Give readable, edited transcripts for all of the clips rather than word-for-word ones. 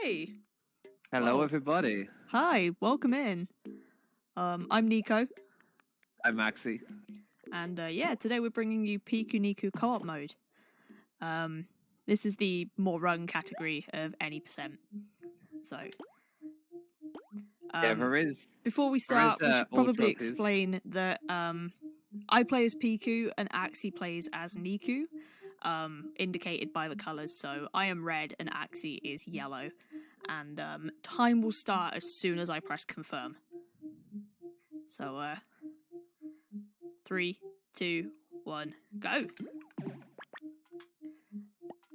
Hi. Hello, Whoa. everybody. Hi, welcome in. I'm Nico. I'm Maxi. And yeah, today we're bringing you PiKUNiKU Co-op mode. This is the more run category of any percent. So, There is. before we start, we should all probably trophies. explain that I play as PiKU and Axie plays as Niku, indicated by the colours. So I am red and Axie is yellow. And time will start as soon as I press confirm. So 3, 2, 1, go.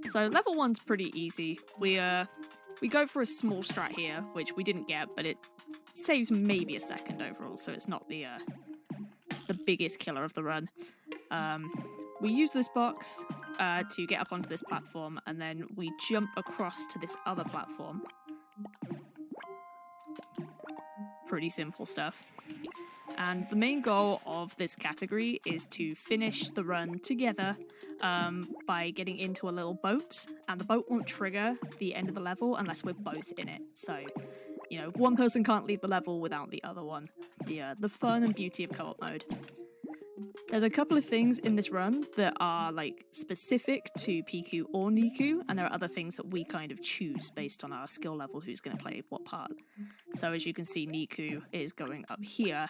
So level 1's pretty easy. We go for a small strat here, which we didn't get, but it saves maybe a second overall, so it's not the biggest killer of the run. We use this box to get up onto this platform, and then we jump across to this other platform. Pretty simple stuff. And the main goal of this category is to finish the run together by getting into a little boat, and the boat won't trigger the end of the level unless we're both in it. So, you know, one person can't leave the level without the other one. The fun and beauty of co-op mode. There's a couple of things in this run that are like specific to PiKU or Niku, and there are other things that we kind of choose based on our skill level who's going to play what part. So as you can see, Niku is going up here,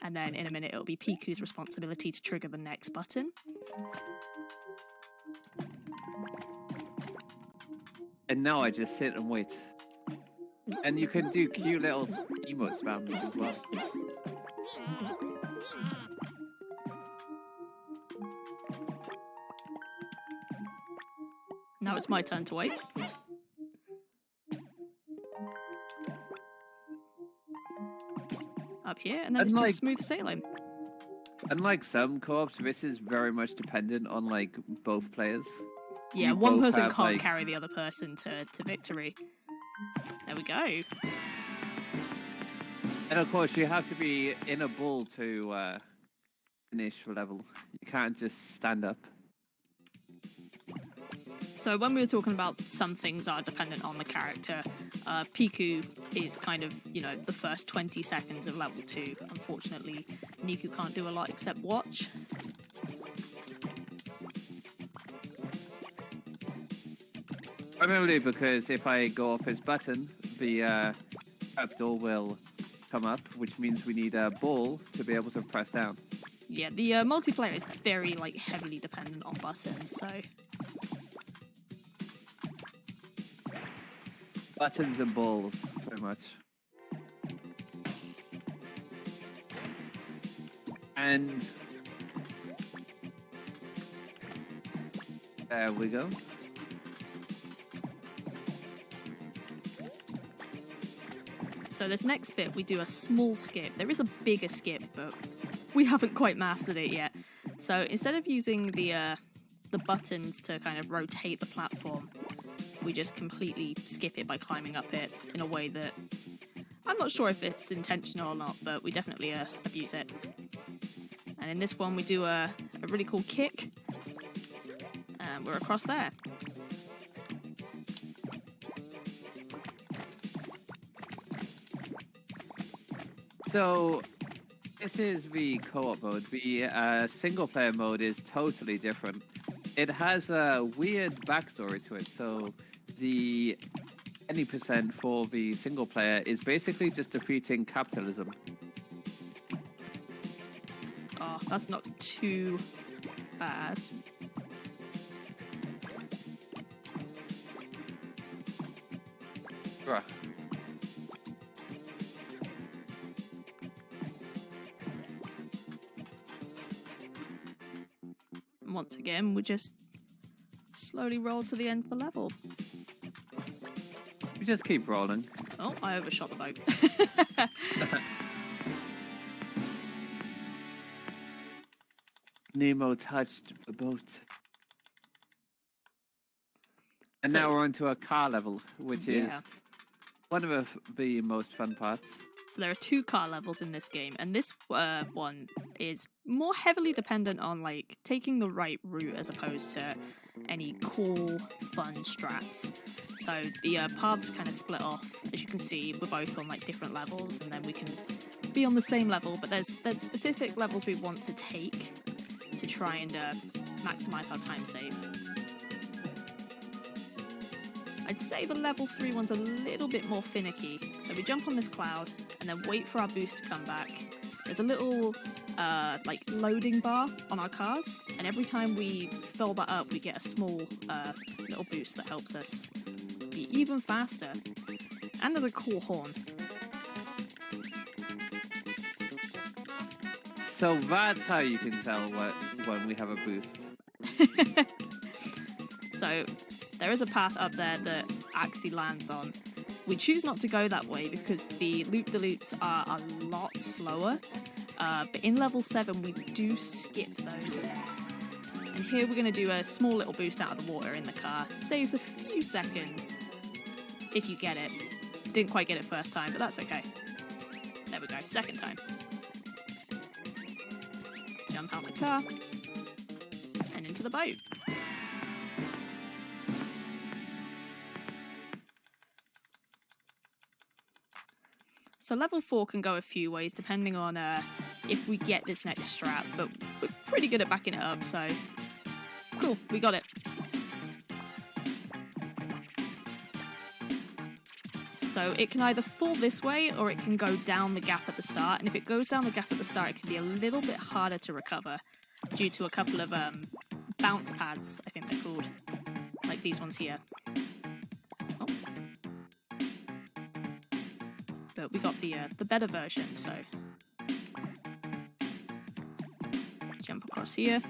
and then in a minute it'll be PiKU's responsibility to trigger the next button. And now I just sit and wait. And you can do cute little emotes around this as well. Now it's my turn to wait. Up here, and then it's just smooth sailing. Unlike some co-ops, this is very much dependent on like both players. Yeah, You one both person have, can't like- carry the other person to victory. There we go. And of course, you have to be in a bull to finish the level. You can't just stand up. So when we were talking about some things are dependent on the character, PiKU is kind of, you know, the first 20 seconds of level 2. Unfortunately, Niku can't do a lot except watch. Primarily because if I go off his button, the trapdoor will come up, which means we need a ball to be able to press down. Yeah, the multiplayer is very, like, heavily dependent on buttons, so... Buttons and balls, pretty much. And there we go. So this next bit, we do a small skip. There is a bigger skip, but we haven't quite mastered it yet. So instead of using the buttons to kind of rotate the platform, we just completely skip it by climbing up it in a way that I'm not sure if it's intentional or not, but we definitely abuse it. And in this one, we do a really cool kick, and we're across there. So this is the co-op mode. The single-player mode is totally different. It has a weird backstory to it. So the any percent for the single player is basically just defeating capitalism. Oh, that's not too bad. Bruh. And once again, we just slowly roll to the end of the level. We just keep rolling. Oh, I overshot the boat. Nemo touched the boat. And So- now we're onto a car level, which is Yeah. one of the most fun parts. So there are 2 car levels in this game, and this one is more heavily dependent on like taking the right route as opposed to any cool, fun strats. So the paths kind of split off. As you can see, we're both on like different levels, and then we can be on the same level, but there's specific levels we want to take to try and maximize our time save. I'd say the level 3 one's a little bit more finicky. So we jump on this cloud and then wait for our boost to come back. There's a little like loading bar on our cars, and every time we fill that up, we get a small little boost that helps us be even faster. And there's a cool horn. So that's how you can tell when we have a boost. So there is a path up there that Axie lands on. We choose not to go that way because the loop-de-loops are a lot slower. But in level 7, we do skip those. And here we're going to do a small little boost out of the water in the car. Saves a few seconds if you get it. Didn't quite get it first time, but that's okay. There we go, second time. Jump out the car and into the boat. So level 4 can go a few ways depending on if we get this next strat, but we're pretty good at backing it up, so cool, we got it. So it can either fall this way or it can go down the gap at the start, and if it goes down the gap at the start, it can be a little bit harder to recover due to a couple of bounce pads, I think they're called, like these ones here. Oh. But we got the better version, so jump across here.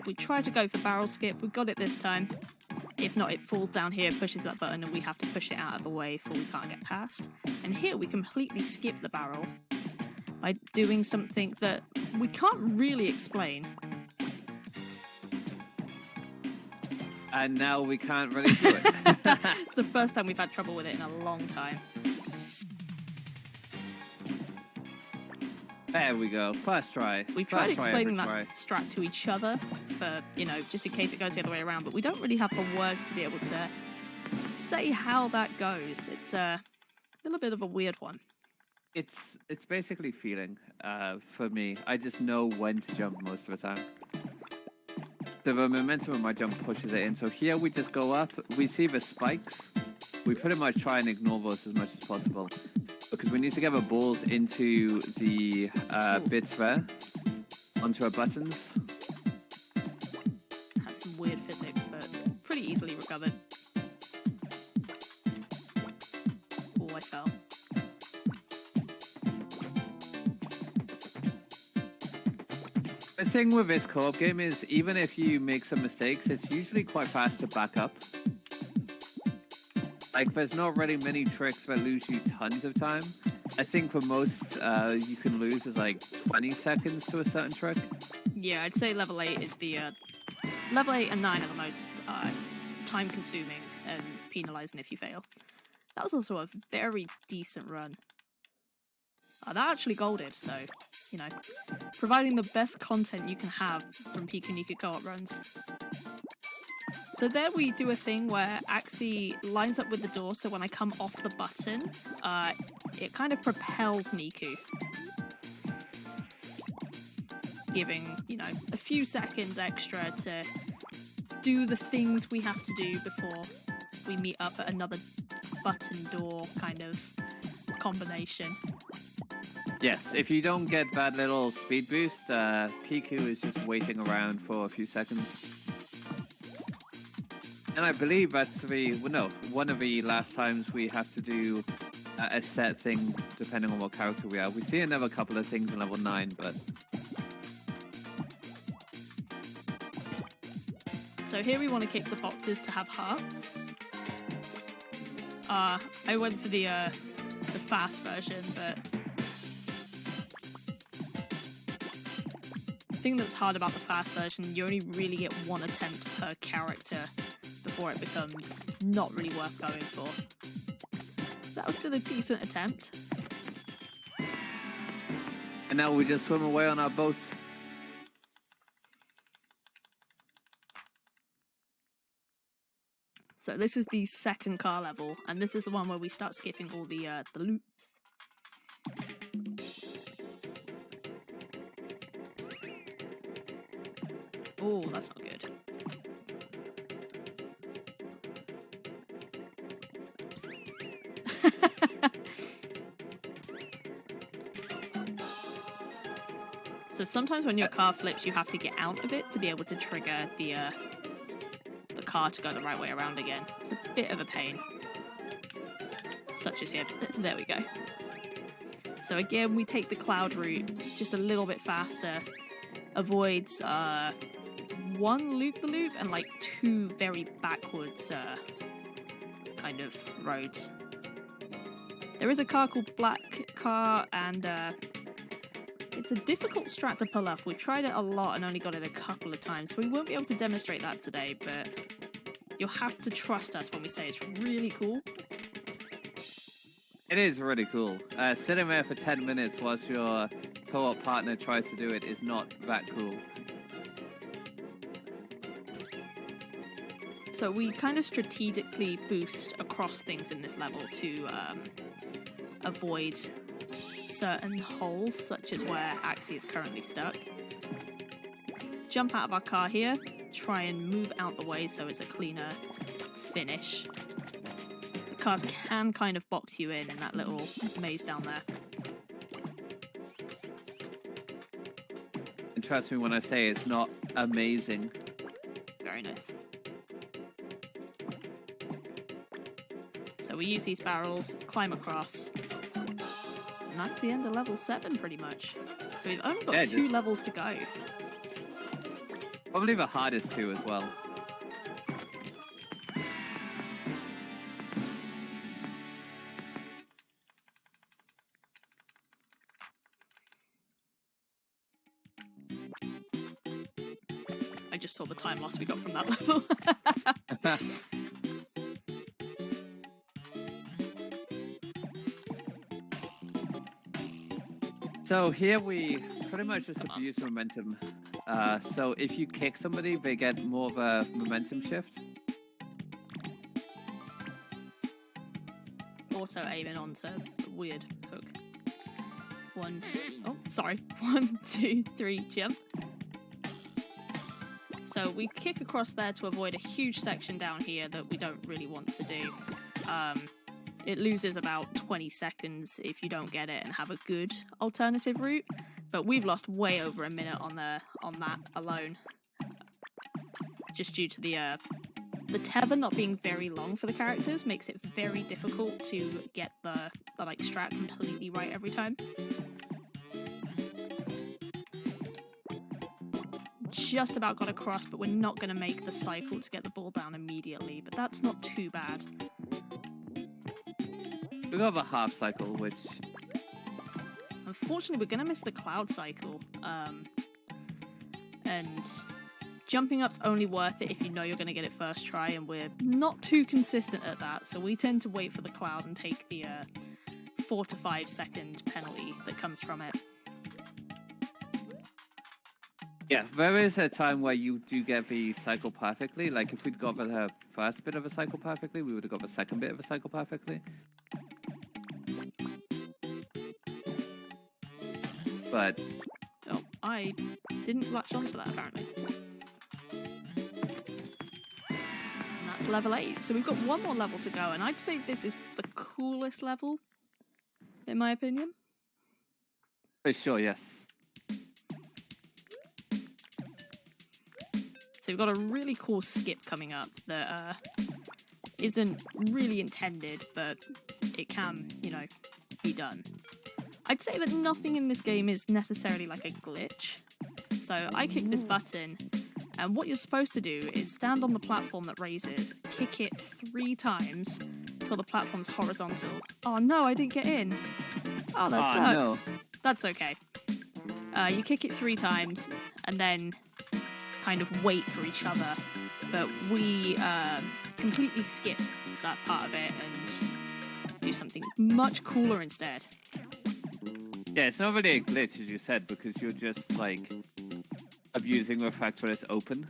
We try to go for barrel skip. We got it this time. If not, it falls down here, pushes that button, and we have to push it out of the way for we can't get past. And here we completely skip the barrel by doing something that we can't really explain. And now we can't really do it. It's the first time we've had trouble with it in a long time. There we go. First try. We tried explaining that strat to each other for, you know, just in case it goes the other way around, but we don't really have the words to be able to say how that goes. It's a little bit of a weird one. It's basically feeling for me. I just know when to jump most of the time. The momentum of my jump pushes it in. So here we just go up. We see the spikes. We pretty much try and ignore those as much as possible, because we need to get the balls into the bits there, onto our buttons. Had some weird physics, but pretty easily recovered. Oh, I fell. The thing with this co-op game is, even if you make some mistakes, it's usually quite fast to back up. Like, there's not really many tricks that lose you tons of time. I think the most you can lose is like 20 seconds to a certain trick. Yeah, I'd say level 8 is the... level 8 and 9 are the most time-consuming and penalising if you fail. That was also a very decent run. That actually golded, so, you know, providing the best content you can have from PiKUNiKU Co-op runs. So there we do a thing where Axie lines up with the door, so when I come off the button, it kind of propels Niku, giving, you know, a few seconds extra to do the things we have to do before we meet up at another button door kind of combination. Yes, if you don't get that little speed boost, Piku is just waiting around for a few seconds. And I believe that's one of the last times we have to do a set thing depending on what character we are. We see another couple of things in level 9, but... So here we want to kick the boxes to have hearts. I went for the fast version, but... The thing that's hard about the fast version, you only really get one attempt per character before it becomes not really worth going for. That was still a decent attempt. And now we just swim away on our boats. So this is the second car level, and this is the one where we start skipping all the loops. Oh, that's not good. So sometimes when your car flips, you have to get out of it to be able to trigger the car to go the right way around again. It's a bit of a pain. Such as here. There we go. So again, we take the cloud route just a little bit faster. Avoids one loop-the-loop and like two very backwards kind of roads. There is a car called Black Car, and it's a difficult strat to pull off. We've tried it a lot and only got it a couple of times, so we won't be able to demonstrate that today, but you'll have to trust us when we say it's really cool. It is really cool. Sitting there for 10 minutes whilst your co-op partner tries to do it is not that cool. So we kind of strategically boost across things in this level to avoid certain holes, such as where Axie is currently stuck. Jump out of our car here, try and move out the way so it's a cleaner finish. The cars can kind of box you in that little maze down there. And trust me when I say it's not amazing. Very nice. So we use these barrels, climb across, and that's the end of level 7 pretty much. So we've only got 2 levels to go. Probably the hardest two as well. I just saw the time loss we got from that level. So here we pretty much just abuse momentum. So if you kick somebody, they get more of a momentum shift. Also aiming onto the weird hook. 1, 2, 3, jump. So we kick across there to avoid a huge section down here that we don't really want to do. It loses about 20 seconds if you don't get it and have a good alternative route, but we've lost way over a minute on that alone, just due to the tether not being very long for the characters makes it very difficult to get the like strat completely right every time. Just about got across, but we're not going to make the cycle to get the ball down immediately, but that's not too bad. We got the half cycle, which... Unfortunately, we're going to miss the cloud cycle. And jumping up's only worth it if you know you're going to get it first try, and we're not too consistent at that, so we tend to wait for the cloud and take the 4 to 5 second penalty that comes from it. Yeah, there is a time where you do get the cycle perfectly. Like, if we'd got the first bit of a cycle perfectly, we would have got the second bit of a cycle perfectly. But... Oh, I didn't latch onto that, apparently. And that's level 8. So we've got one more level to go, and I'd say this is the coolest level, in my opinion. For sure, yes. So we've got a really cool skip coming up that isn't really intended, but it can, you know, be done. I'd say that nothing in this game is necessarily like a glitch. So I kick this button, and what you're supposed to do is stand on the platform that raises, kick it 3 times till the platform's horizontal. Oh no, I didn't get in. Oh, that sucks. No. That's okay. You kick it 3 times, and then kind of wait for each other but we completely skip that part of it and do something much cooler instead. Yeah, it's not really a glitch, as you said, because you're just, like, abusing the fact that it's open.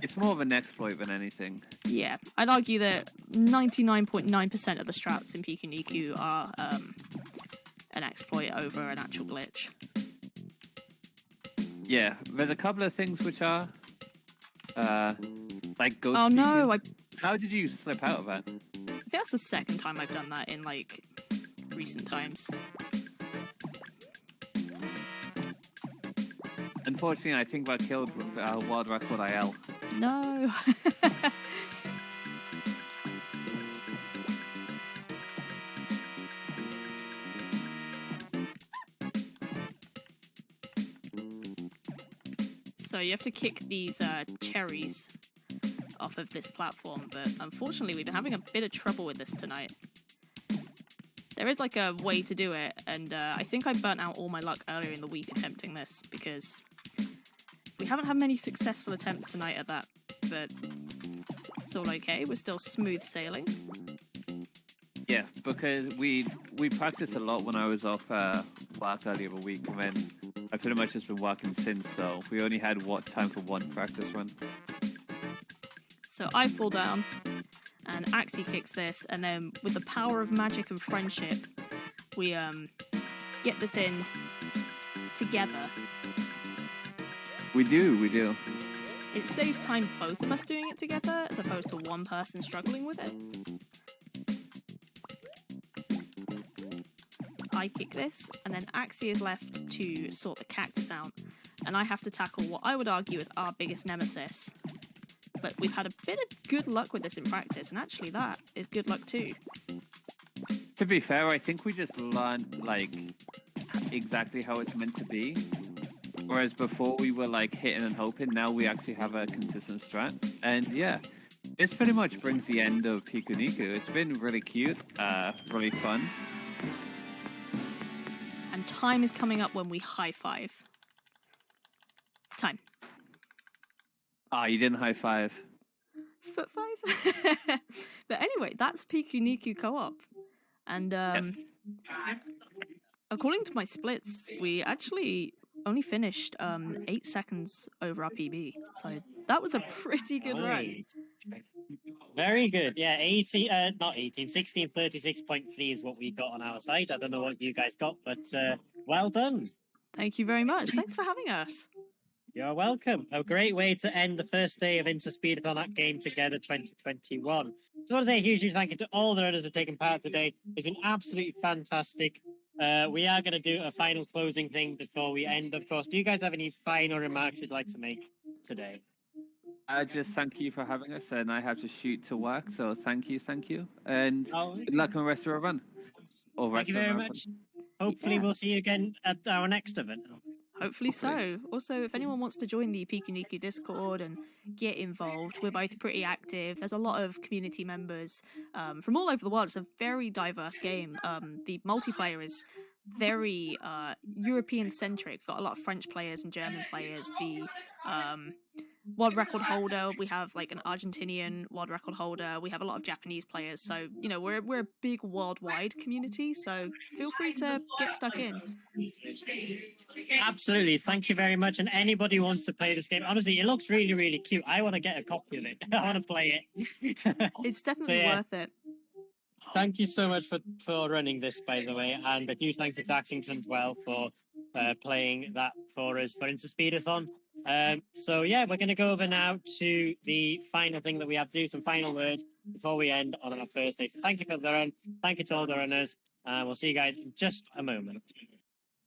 It's more of an exploit than anything. Yeah, I'd argue that 99.9% of the strats in PiKUNiKU are an exploit over an actual glitch. Yeah, there's a couple of things which are, like ghost Oh no, How did you slip out of that? I think that's the second time I've done that in, like, recent times. Unfortunately, I think that killed World Record IL. No. So you have to kick these cherries off of this platform, but unfortunately we've been having a bit of trouble with this tonight. There is like a way to do it, and I think I burnt out all my luck earlier in the week attempting this, because we haven't had many successful attempts tonight at that, but it's all okay, we're still smooth sailing. Yeah, because we practiced a lot when I was off work earlier in the week, and then I've pretty much just been working since, so we only had time for one practice run. So I fall down, and Axie kicks this, and then with the power of magic and friendship, we get this in together. We do. It saves time both of us doing it together, as opposed to one person struggling with it. I kick this, and then Axie is left to sort the cactus out, and I have to tackle what I would argue is our biggest nemesis. But we've had a bit of good luck with this in practice, and actually that is good luck too. To be fair, I think we just learned, like, exactly how it's meant to be. Whereas before we were, like, hitting and hoping, now we actually have a consistent strat. And yeah, this pretty much brings the end of PiKUNiKU. It's been really cute, really fun. And time is coming up when we high five. Time. Ah, you didn't high five. Foot five? But anyway, that's PiKUNiKU Co-op. And Yes. according to my splits, we actually only finished 8 seconds over our PB. So that was a pretty good run. Very good. Yeah, 1636.3 is what we got on our side. I don't know what you guys got, but well done. Thank you very much. Thanks for having us. You're welcome. A great way to end the first day of InstaSpeedathon Game Together 2021. So I want to say a huge thank you to all the runners who have taken part today. It's been absolutely fantastic. We are going to do a final closing thing before we end, of course. Do you guys have any final remarks you'd like to make today? Just thank you for having us, and I have to shoot to work, so thank you. And good luck on the rest of our run. Thank you very much. Hopefully we'll see you again at our next event. Hopefully so. Also, if anyone wants to join the PiKUNiKU Discord and get involved, we're both pretty active. There's a lot of community members from all over the world. It's a very diverse game. The multiplayer is very European-centric. We've got a lot of French players and German players. The world record holder, we have like an Argentinian world record holder. We have a lot of Japanese players. So, you know, we're a big worldwide community. So feel free to get stuck in. Absolutely. Thank you very much. And anybody who wants to play this game, honestly, it looks really, really cute. I want to get a copy of it. I want to play it. It's definitely worth it. Thank you so much for running this, by the way. And a huge thank you to Axington as well for playing that for us for InstaSpeedathon. So yeah, we're going to go over now to the final thing that we have to do, some final words before we end on our first day. So thank you for the run. Thank you to all the runners. And we'll see you guys in just a moment.